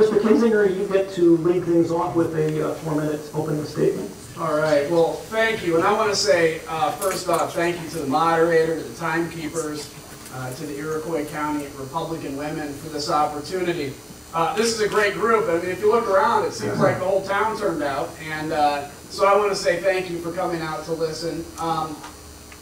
Mr. Kinzinger, you get to lead things off with a 4-minute opening statement. All right, well, thank you. And I want to say, first off, thank you to the moderator, to the timekeepers, to the Iroquois County Republican women for this opportunity. This is a great group. I mean, if you look around, it seems like the whole town turned out. And so I want to say thank you for coming out to listen.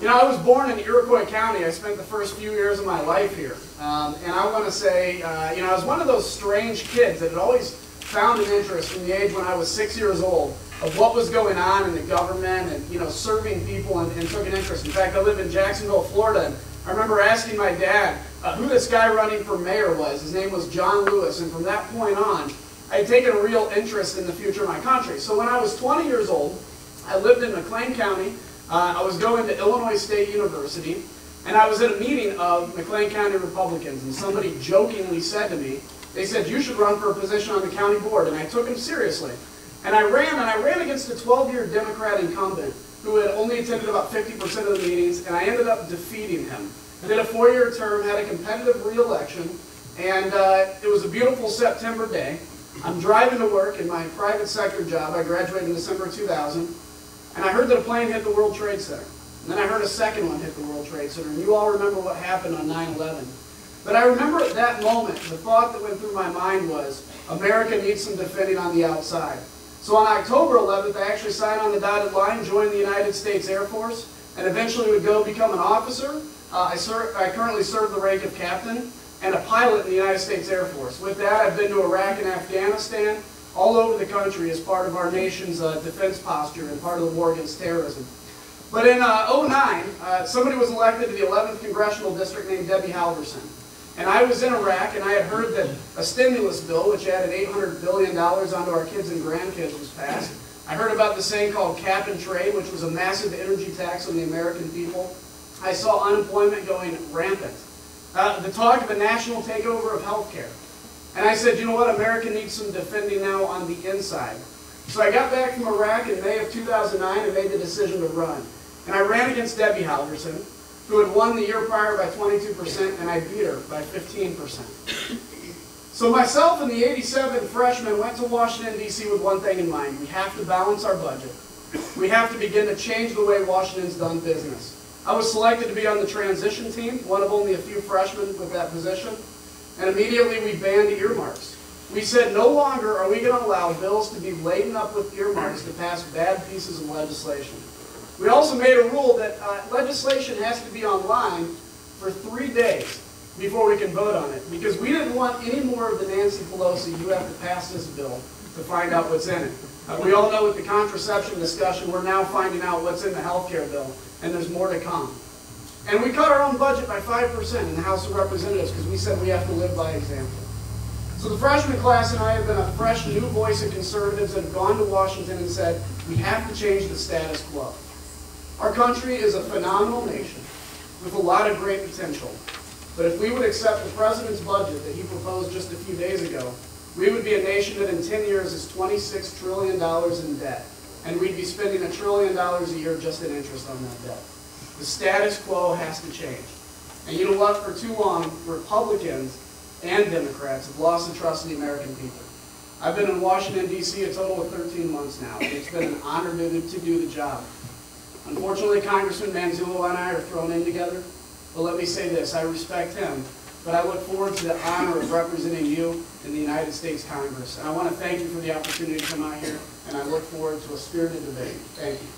You know, I was born in Iroquois County. I spent the first few years of my life here. And I want to say, you know, I was one of those strange kids that had always found an interest from the age when I was 6 years old of what was going on in the government and, you know, serving people and took an interest. In fact, I live in Jacksonville, Florida, and I remember asking my dad who this guy running for mayor was. His name was John Lewis, and from that point on, I had taken a real interest in the future of my country. So when I was 20 years old, I lived in McLean County. I was going to Illinois State University, and I was at a meeting of McLean County Republicans, and somebody jokingly said to me, they said, "You should run for a position on the county board," and I took him seriously. And I ran against a 12-year Democrat incumbent who had only attended about 50% of the meetings, and I ended up defeating him. I did a 4-year term, had a competitive re-election, and it was a beautiful September day. I'm driving to work in my private sector job. I graduated in December 2000. And I heard that a plane hit the World Trade Center. And then I heard a second one hit the World Trade Center. And you all remember what happened on 9/11. But I remember at that moment, the thought that went through my mind was, America needs some defending on the outside. So on October 11th, I actually signed on the dotted line, joined the United States Air Force, and eventually would go become an officer. I currently serve the rank of captain and a pilot in the United States Air Force. With that, I've been to Iraq and Afghanistan, all over the country as part of our nation's defense posture and part of the war against terrorism. But in 2009, somebody was elected to the 11th Congressional District named Debbie Halverson. And I was in Iraq, and I had heard that a stimulus bill, which added $800 billion onto our kids and grandkids, was passed. I heard about this thing called cap and trade, which was a massive energy tax on the American people. I saw unemployment going rampant. The talk of a national takeover of health care. And I said, you know what, America needs some defending now on the inside. So I got back from Iraq in May of 2009 and made the decision to run. And I ran against Debbie Halverson, who had won the year prior by 22%, and I beat her by 15%. So myself and the 87 freshmen went to Washington, D.C. with one thing in mind. We have to balance our budget. We have to begin to change the way Washington's done business. I was selected to be on the transition team, one of only a few freshmen with that position. And immediately we banned earmarks. We said no longer are we going to allow bills to be laden up with earmarks to pass bad pieces of legislation. We also made a rule that legislation has to be online for 3 days before we can vote on it, because we didn't want any more of the Nancy Pelosi, you have to pass this bill to find out what's in it. We all know with the contraception discussion, we're now finding out what's in the health care bill, and there's more to come. And we cut our own budget by 5% in the House of Representatives because we said we have to live by example. So the freshman class and I have been a fresh new voice of conservatives that have gone to Washington and said, we have to change the status quo. Our country is a phenomenal nation with a lot of great potential. But if we would accept the president's budget that he proposed just a few days ago, we would be a nation that in 10 years is $26 trillion in debt. And we'd be spending $1 trillion a year just in interest on that debt. The status quo has to change. And you know what? For too long, Republicans and Democrats have lost the trust of the American people. I've been in Washington, D.C. a total of 13 months now. It's been an honor to do the job. Unfortunately, Congressman Manzullo and I are thrown in together. But let me say this, I respect him, but I look forward to the honor of representing you in the United States Congress. And I want to thank you for the opportunity to come out here, and I look forward to a spirited debate. Thank you.